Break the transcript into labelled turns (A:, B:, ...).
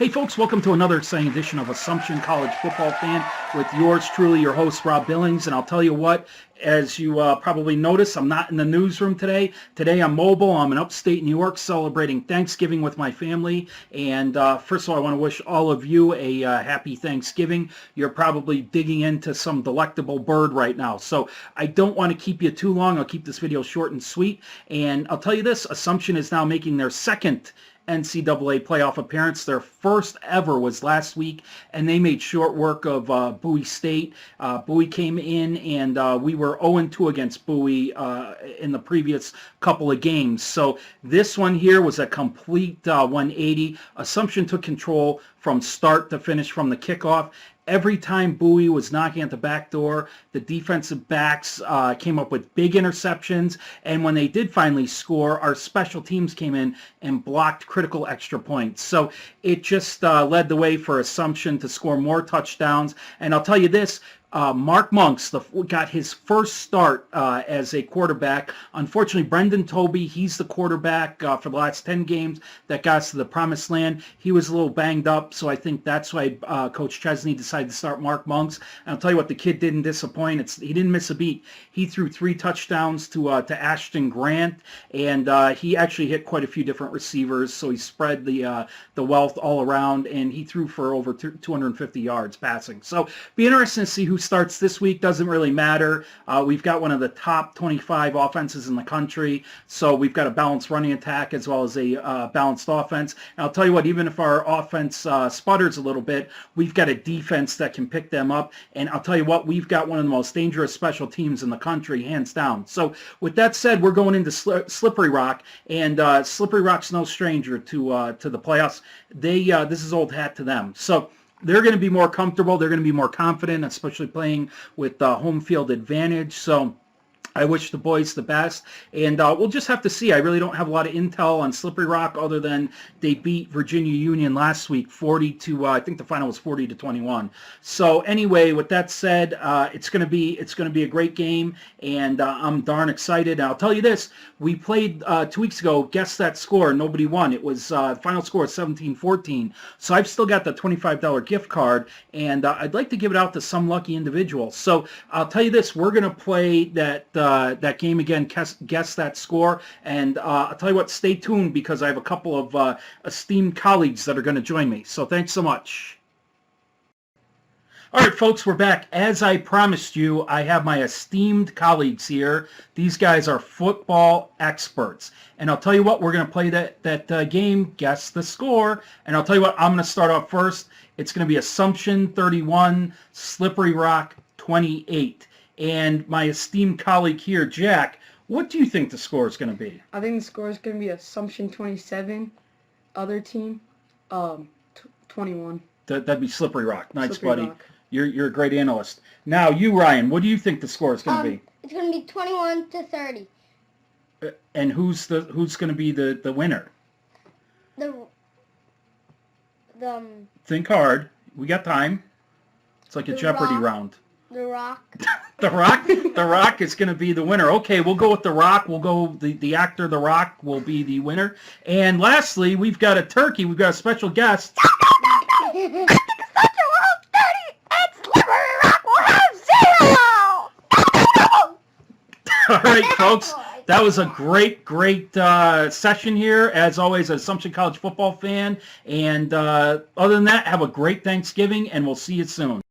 A: Hey folks, welcome to another exciting edition of Assumption College Football Fan with yours truly, your host Rob Billings. And I'll tell you what, as you probably noticed, I'm not in the newsroom today. Today I'm mobile. I'm in upstate New York celebrating Thanksgiving with my family. And first of all, I want to wish all of you a happy Thanksgiving. You're probably digging into some delectable bird right now. So I don't want to keep you too long. I'll keep this video short and sweet. And I'll tell you this, Assumption is now making their second NCAA playoff appearance. Their first ever was last week, and they made short work of Bowie State. Bowie came in, and we were 0-2 against Bowie in the previous couple of games. So this one here was a complete 180. Assumption took control from start to finish from the kickoff. Every time Bowie was knocking at the back door, the defensive backs came up with big interceptions. And when they did finally score, our special teams came in and blocked critical extra points. So it just led the way for Assumption to score more touchdowns. And I'll tell you this, Mark Monks got his first start as a quarterback. Unfortunately, Brendan Toby, he's the quarterback for the last 10 games that got us to the promised land. He was a little banged up, so I think that's why Coach Chesney decided to start Mark Monks. And I'll tell you what, the kid didn't disappoint. He didn't miss a beat. He threw 3 touchdowns to Ashton Grant, and he actually hit quite a few different receivers, so he spread the wealth all around, and he threw for over 250 yards passing. So be interesting to see who starts this week. Doesn't really matter. We've got one of the top 25 offenses in the country, so we've got a balanced running attack as well as a balanced offense. And I'll tell you what, even if our offense sputters a little bit, we've got a defense that can pick them up. And I'll tell you what, we've got one of the most dangerous special teams in the country, hands down. So with that said, we're going into Slippery Rock, and Slippery Rock's no stranger to the playoffs. This is old hat to them. So they're going to be more comfortable. They're going to be more confident, especially playing with home field advantage. So I wish the boys the best, and we'll just have to see. I really don't have a lot of intel on Slippery Rock other than they beat Virginia Union last week 40 to I think the final was 40 to 21. So anyway, with that said, it's going to be a great game, and I'm darn excited. And I'll tell you this: we played 2 weeks ago. Guess that score? Nobody won. It was final score 17-14. So I've still got the $25 gift card, and I'd like to give it out to some lucky individual. So I'll tell you this: we're going to play that game again, guess that score, and I'll tell you what, stay tuned because I have a couple of esteemed colleagues that are going to join me. So thanks so much. All right, folks, we're back. As I promised you, I have my esteemed colleagues here. These guys are football experts. And I'll tell you what, we're going to play that game, guess the score. And I'll tell you what, I'm going to start off first. It's going to be Assumption 31, Slippery Rock 28. And my esteemed colleague here, Jack, what do you think the score is going to be?
B: I think the score is going to be Assumption 27, other team 21.
A: That'd be Slippery Rock. Nice,
B: Slippery
A: buddy.
B: Rock.
A: You're a great analyst. Now, you, Ryan, what do you think the score is going to be?
C: It's going to be 21-30.
A: And who's going to be the winner? Think hard. We got time. It's like a Jeopardy round.
C: The Rock.
A: The Rock is going to be the winner. Okay, we'll go with The Rock. We'll go the actor The Rock will be the winner. And lastly, we've got a turkey. We've got a special guest. All right, folks. That was a great session here. As always, Assumption College football fan. And other than that, have a great Thanksgiving, and we'll see you soon.